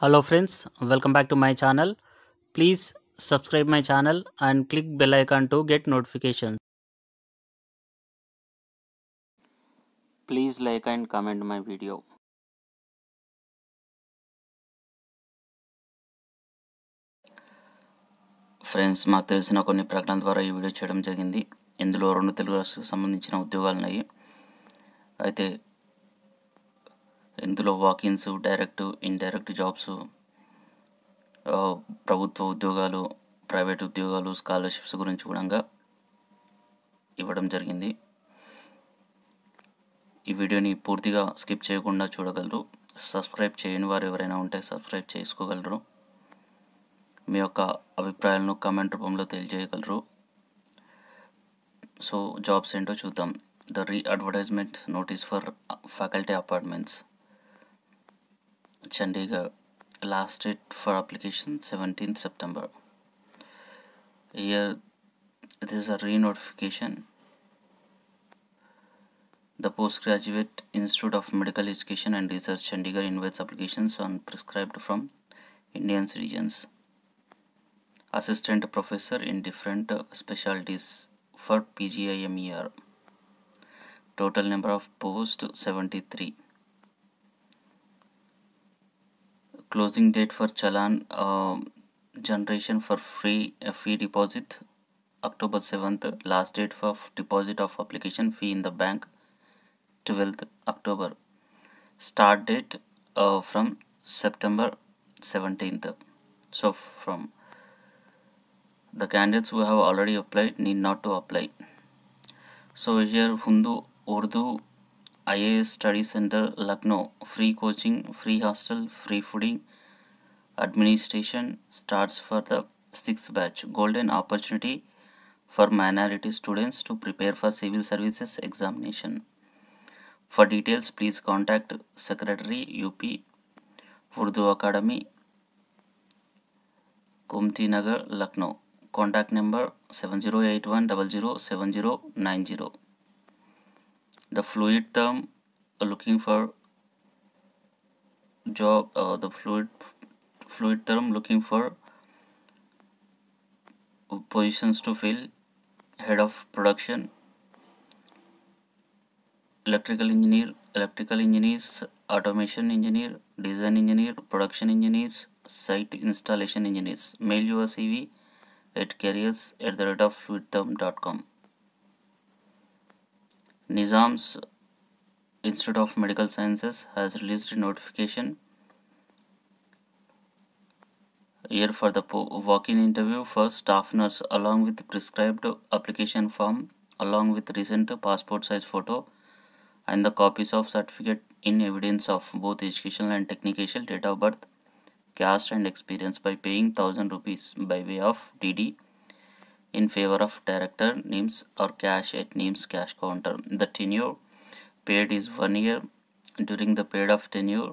Hello friends, welcome back to my channel. Please subscribe my channel and click bell icon to get notifications. Please like and comment my video. Friends, మాకు తెలిసిన కొన్ని ప్రకటన ద్వారా ఈ video చేయడం జరిగింది. ఇందులో 2 తెలుగు రాష్ట్రాలకు సంబంధించిన ఉద్యోగాలు ఉన్నాయి. అయితే ఇందులో వాకిన్స్, డైరెక్ట్, ఇండైరెక్ట్ జాబ్స్, ప్రభుత్వ ఉద్యోగాలు, ప్రైవేట్ ఉద్యోగాలు, స్కాలర్షిప్స్ గురించి కూడా ఇవ్వడం జరిగింది. ఈ వీడియోని పూర్తిగా స్కిప్ చేయకుండా చూడగలరు. సబ్స్క్రైబ్ చేయని వారు ఎవరైనా ఉంటే సబ్స్క్రైబ్ చేసుకోగలరు. మీ యొక్క అభిప్రాయాలను కామెంట్ రూపంలో తెలియజేయగలరు. సో జాబ్స్ ఏంటో చూద్దాం. The advertisement notice for faculty apartments, Chandigarh. Last date for application 17th September. Here it is a re-notification. The Postgraduate Institute of Medical Education and Research, Chandigarh, invites applications on prescribed from Indian citizens. Assistant professor in different specialties for PGIMER. Total number of posts 73. Closing date for challan generation for fee deposit October 7th. Last date for deposit of application fee in the bank 12th October. Start date from September 17th. So from the candidates who have already applied need not to apply. So here Hindu Urdu IAS Study Center, Lucknow. Free coaching, free hostel, free fooding, administration starts for the 6th batch. Golden opportunity for minority students to prepare for civil services examination. For details, please contact Secretary UP Urdu Academy, Kumti Nagar, Lucknow. Contact number 7081007090. The fluid term looking for job. The fluid term looking for positions to fill: head of production, electrical engineer, electrical engineers, automation engineer, design engineer, production engineers, site installation engineers. Mail your CV at careers@fluidterm.com. Nizam's Institute of Medical Sciences has released a notification here for the walk-in interview for staff nurse, along with prescribed application form, along with recent passport size photo and the copies of certificate in evidence of both educational and technical, date of birth, caste and experience, by paying 1000 rupees by way of DD in favor of director names or cash at names cash counter. The tenure paid is 1 year. During the period of tenure,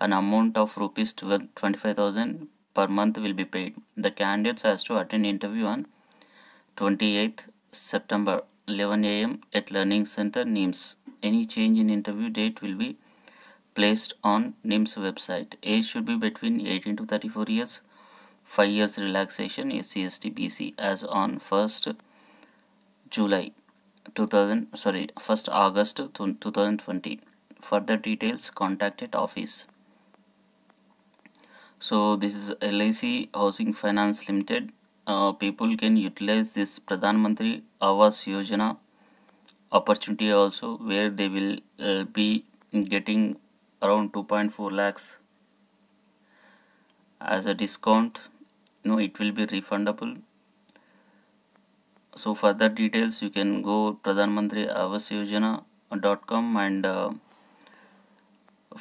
an amount of rupees 25,000 per month will be paid. The candidates has to attend interview on 28th September 11 AM at Learning Center, NIMS. Any change in interview date will be placed on NIMS website. Age should be between 18 to 34 years. 5 years relaxation SC ST BC as on 1st August 2020. Further details, contact at office. So this is LIC Housing Finance Limited. People can utilize this Pradhan Mantri Awas Yojana opportunity also, where they will be getting around 2.4 lakhs as a discount. No, it will be refundable. So further details, you can go pradhanmantri.awas.yojana.com, and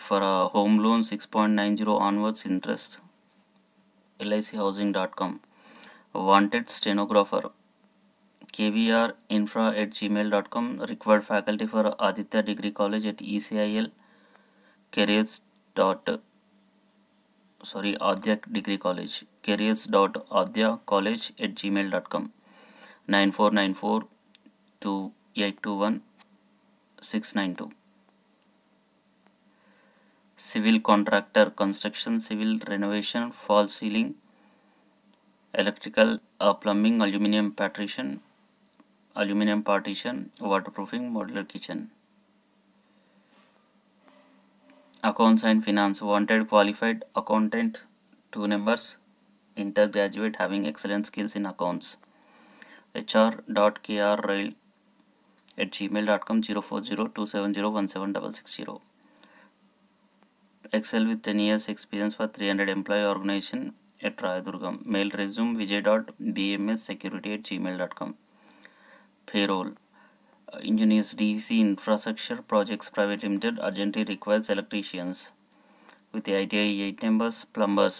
for a home loan 6.90 onwards interest, lichousing.com. Wanted stenographer, kvrinfra@gmail.com. Required faculty for Aditya Degree College at ECIL Adya Degree College, careers.adyacollege@gmail.com. 94942821 692. civil contractor, construction, civil renovation, false ceiling, electrical, plumbing, aluminum partition, waterproofing, modular kitchen. Accounts and finance, wanted qualified accountant, 2 numbers, undergraduate having excellent skills in accounts. hr.krrail@gmail.com 04027017660. Excel with 10 years experience for 300 employee organization at Rayadurgam. Mail resume vijay.bmssecurity@gmail.com. Payroll. Engineers DC Infrastructure Projects Private Limited urgently requires electricians with the ITI 8 numbers, plumbers,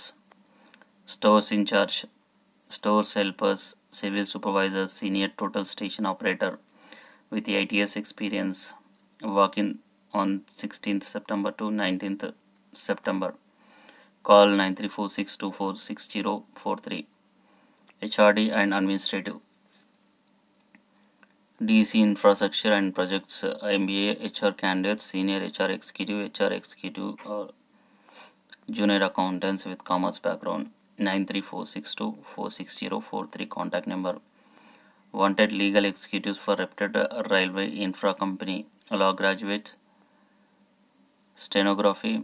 stores in charge, stores helpers, civil supervisors, senior total station operator with the ITS experience. Walk-in on 16th September to 19th September. Call 9346246043. HRD and administrative. DC Infrastructure and Projects MBA HR candidates, senior HR executive or junior accountants with commerce background. 9346246043. Contact number. Wanted legal executives for reputed railway infra company. Law graduate. Stenography.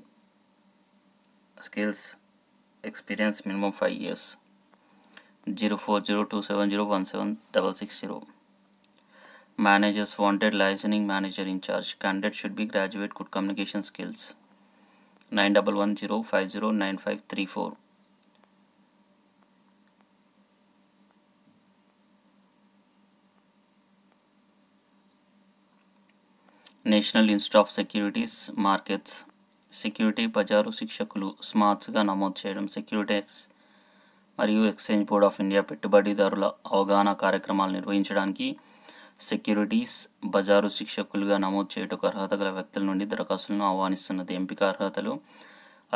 Skills. Experience minimum 5 years. 04027017660. Managers wanted licensing manager in charge. Candidate should be graduate, good communication skills. 9110509534. National institute of securities markets. Security బజారు శిక్షకులు స్మార్ట్స్గా నమోదు చేయడం. Securities మరియు exchange board of India పెట్టుబడిదారుల అవగాహన కార్యక్రమాలు నిర్వహించడానికి securities బజారు శిక్షకులుగా నమోదు చేయుటకు అర్హత గల వ్యక్తుల నుండి దరఖాస్తులను ఆహ్వానిస్తున్నది. ఎంపిక అర్హతలు,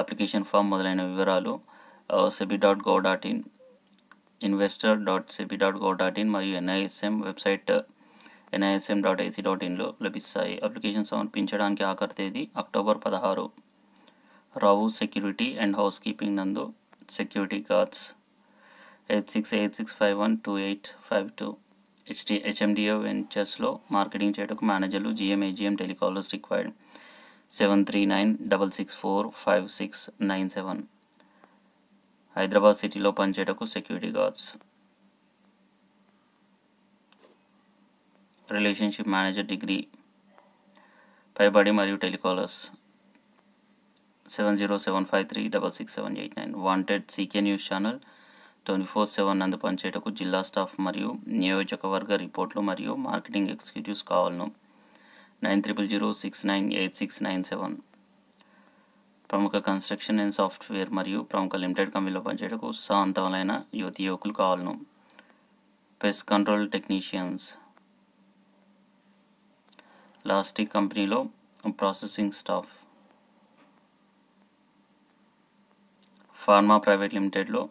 అప్లికేషన్ ఫామ్ మొదలైన వివరాలు sebi.gov.in, investor.sebi.gov.in మరియు NISM వెబ్సైట్ nism.ac.inలో లభిస్తాయి. అప్లికేషన్ సమర్పించడానికి ఆఖరి తేదీ October 16. Rao security and housekeeping నందు సెక్యూరిటీ గార్డ్స్. 8686512852. HMDO వెంచర్స్లో మార్కెటింగ్ చేయటకు మేనేజర్లు, AGM టెలికాలర్స్ రిక్వైర్డ్. 7396645697. హైదరాబాద్ సిటీలో పనిచేయటకు security guards. Relationship manager degree పైబడి మరియు telecallers. 7075366789. Wanted CK news channel 24/7 నందు పనిచేయటకు జిల్లా స్టాఫ్ మరియు నియోజకవర్గ రిపోర్ట్లు మరియు మార్కెటింగ్ ఎగ్జిక్యూటివ్స్ కావాలను. 9000698697. ప్రముఖ కన్స్ట్రక్షన్ అండ్ సాఫ్ట్వేర్ మరియు ప్రముఖ లిమిటెడ్ కంపెనీలో పనిచేయటకు ఉత్సాహవంతమైన యువకులు కావాలను. Pest control technicians. లాస్టిక్ కంపెనీలో ప్రాసెసింగ్ స్టాఫ్. ఫార్మా ప్రైవేట్ లిమిటెడ్లో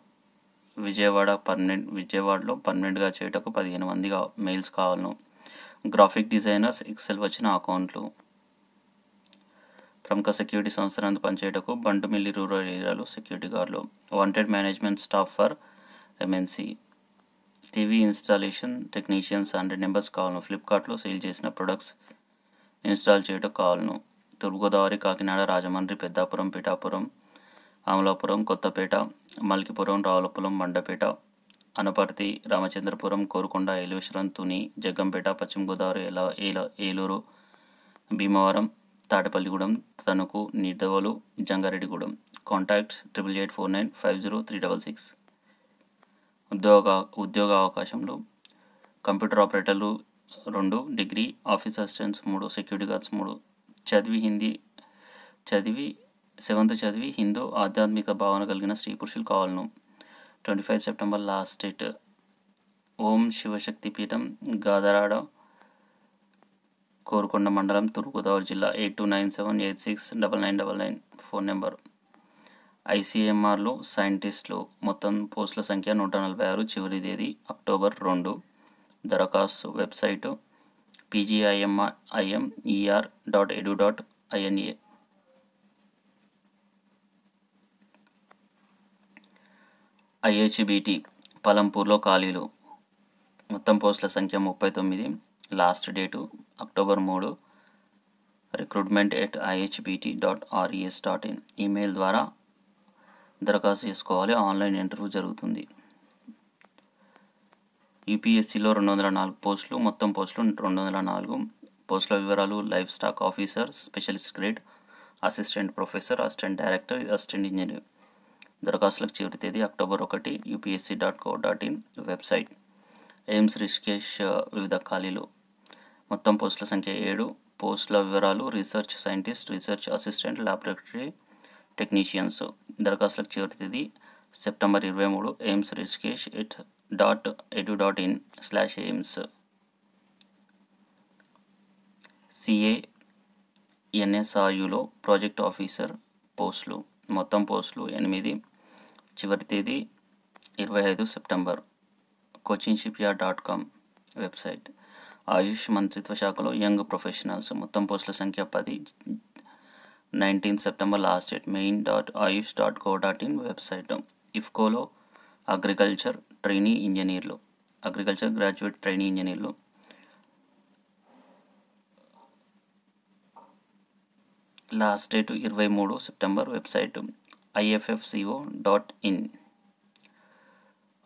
విజయవాడలో పర్మనెంట్గా చేయటకు 15 మంది మెయిల్స్ కావాలను. గ్రాఫిక్ డిజైనర్స్, ఎక్సెల్ వచ్చిన అకౌంట్లు. ప్రముఖ సెక్యూరిటీ సంస్థ నందు పనిచేయటకు బంటుమిల్లి రూరల్ ఏరియాలో సెక్యూరిటీ గార్డులు. Wanted management staff for MNC. TV installation technicians 100 numbers కావాలను. ఫ్లిప్కార్ట్లో సేల్ చేసిన ప్రొడక్ట్స్ ఇన్స్టాల్ చేయటకు కావాలను. తూర్పుగోదావరి, కాకినాడ, రాజమండ్రి, పెద్దాపురం, పిఠాపురం, అమలాపురం, కొత్తపేట, మల్కిపురం, రావులపురం, మండపేట, అనపర్తి, రామచంద్రపురం, కోరుకొండ, ఏలేశ్వరం, తుని, జగ్గంపేట, పశ్చిమ గోదావరి, ఏలూరు, భీమవరం, తాడేపల్లిగూడెం, తణుకు, నిడదవోలు, జంగారెడ్డిగూడెం. కాంటాక్ట్ 8849503666. ఉద్యోగ అవకాశంలో కంప్యూటర్ ఆపరేటర్లు 2, degree, office assistants 3, security guards 3, seventh చదివి హిందూ ఆధ్యాత్మిక భావన కలిగిన స్త్రీ పురుషులు కావాలను. 25 సెప్టెంబర్ లాస్ట్ డేట్. ఓం శివశక్తిపీఠం, గాదరాడ, కోరుకొండ మండలం, తూర్పుగోదావరి జిల్లా. 8297869999 ఫోన్ నెంబర్. ICMRలో సైంటిస్టులు. మొత్తం పోస్టుల సంఖ్య 146. చివరి తేదీ అక్టోబర్ 2. దరఖాస్తు వెబ్సైటు pgimmer.edu.ina. ఐహెచ్బిటి పలంపూర్లో ఖాళీలు. మొత్తం పోస్టుల సంఖ్య 39. Last date October 3. recruitment@ihbt.res.in email ద్వారా దరఖాస్తు చేసుకోవాలి. ఆన్లైన్ ఇంటర్వ్యూ జరుగుతుంది. యూపీఎస్సీలో 204 పోస్టులు. మొత్తం పోస్టులు 204. పోస్టుల వివరాలు: livestock officer, specialist grade, assistant professor, assistant director, assistant engineer. దరఖాస్తులకు చివరి తేదీ October 1. upsc.co.in website. AIIMS Rishikesh వివిధ ఖాళీలు. మొత్తం పోస్టుల సంఖ్య 7. పోస్టుల వివరాలు: research scientist, research assistant, laboratory technicians. దరఖాస్తులకు చివరి తేదీ సెప్టెంబర్ 23. ఎయిమ్స్ రిషికేష్ .edu.in/aims. సిఏ ఎన్ఎస్ఆర్యులో ప్రాజెక్ట్ ఆఫీసర్ పోస్టులు. మొత్తం పోస్టులు 8. చివరి తేదీ 25 సెప్టెంబర్. cochinsshipyard.com website. ఆయుష్ మంత్రిత్వ శాఖలో యంగ్ ప్రొఫెషనల్స్. మొత్తం పోస్టుల సంఖ్య 10. 19 September last date. main.ayush.go.in website. ఇఫ్కోలో అగ్రికల్చర్ ట్రైనీ ఇంజనీర్లు, అగ్రికల్చర్ గ్రాడ్యుయేట్ ట్రైనీ ఇంజనీర్లు. Last date 23 September. Website ifFCO.in.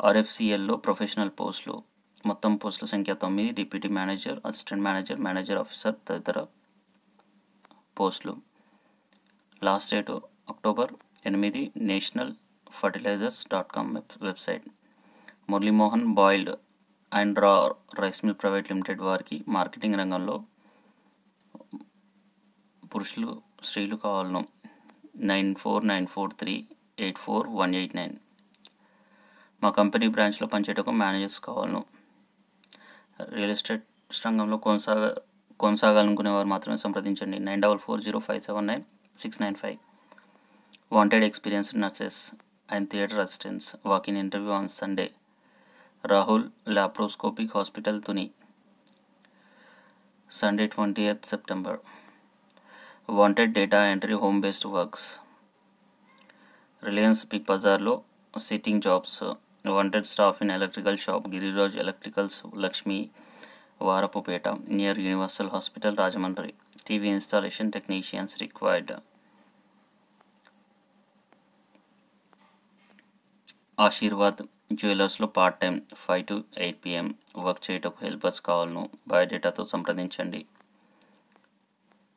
ఆర్ఎఫ్సిఎల్లో ప్రొఫెషనల్ పోస్టులు. మొత్తం పోస్టుల సంఖ్య 9. Deputy manager, assistant manager, manager officer తదితర పోస్టులు. Last date October 8. National fertilizers.com website. Muralimohan boiled and raw rice mill private limited వారికి మార్కెటింగ్ రంగంలో పురుషులు స్త్రీలు కావాలను. 9494384189. మా కంపెనీ బ్రాంచ్లో పనిచేయటకు మేనేజర్స్ కావాలను. రియల్ ఎస్టేట్ రంగంలో కొనసాగాలనుకునేవారు మాత్రమే సంప్రదించండి. 9440579695. Wanted experienced nurses and theatre assistants. Walk in interview on Sunday. Rahul laparoscopic hospital, Tuni, Sunday 20th September. Wanted data entry home based works. Reliance big బజార్లో sitting jobs. Wanted staff in electrical shop, Giriraj electricals, Lakshmi Varapupeta, near universal hospital, Rajahmundry. TV installation technicians required. Ashirvad జ్యువెలర్స్లో part time 5 to 8 PM work చేయటకు helpers కావాలను. బయోడేటాతో సంప్రదించండి.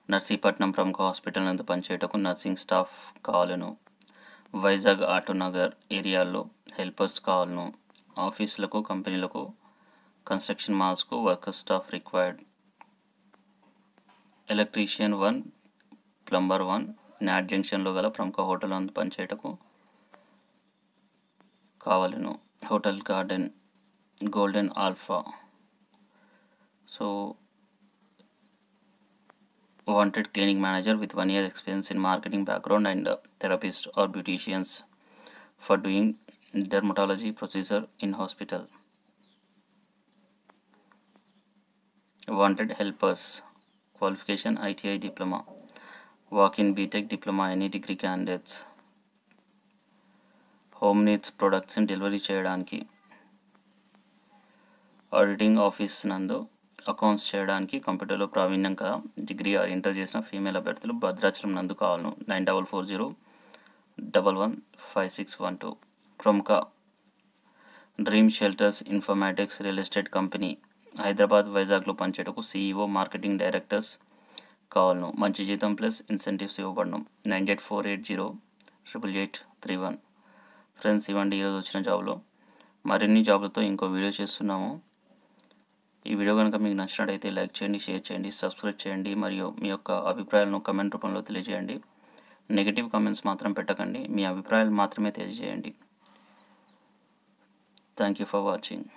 నర్సీపట్నం ప్రముఖ hospital నందు పనిచేయటకు nursing staff కావాలను. Vizag Autonagar ఏరియాల్లో హెల్పర్స్ కావాలను. ఆఫీసులకు, కంపెనీలకు, కన్స్ట్రక్షన్ మాల్స్కు worker staff required. Electrician 1, plumber 1 నాట్ జంక్షన్లో గల ప్రముఖ హోటల్ నందు పనిచేయటకు కావాలను. Hotel garden, golden alpha. So wanted clinic manager with 1 year experience in marketing background and therapist or beauticians for doing dermatology procedure in hospital. Wanted helpers. Qualification ITI diploma. Walk-in BTech diploma any degree candidates. Home needs products and delivery చేయడానికి. Auditing office నందు accounts చేయడానికి కంప్యూటర్లో ప్రావీణ్యం కల degree or inter చేసిన female అభ్యర్థులు భద్రాచలం నందు కావాలను. 9440115612. ప్రముఖ dream shelters informatics real estate company Hyderabad, వైజాగ్లో పనిచేయటకు CEO, మార్కెటింగ్ డైరెక్టర్స్ కావాలను. మంచి జీతం ప్లస్ ఇన్సెంటివ్స్ ఇవ్వబడను. 9848088831. ఫ్రెండ్స్, ఇవ్వండి ఈరోజు వచ్చిన జాబ్లో. మరిన్ని జాబ్లతో ఇంకో వీడియో చేస్తున్నాము. ఈ వీడియో కనుక మీకు నచ్చినట్టయితే లైక్ చేయండి, షేర్ చేయండి, సబ్స్క్రైబ్ చేయండి మరియు మీ యొక్క అభిప్రాయాలను కమెంట్ రూపంలో తెలియజేయండి. నెగిటివ్ కామెంట్స్ మాత్రం పెట్టకండి, మీ అభిప్రాయాలు మాత్రమే తెలియజేయండి. Thank you for watching.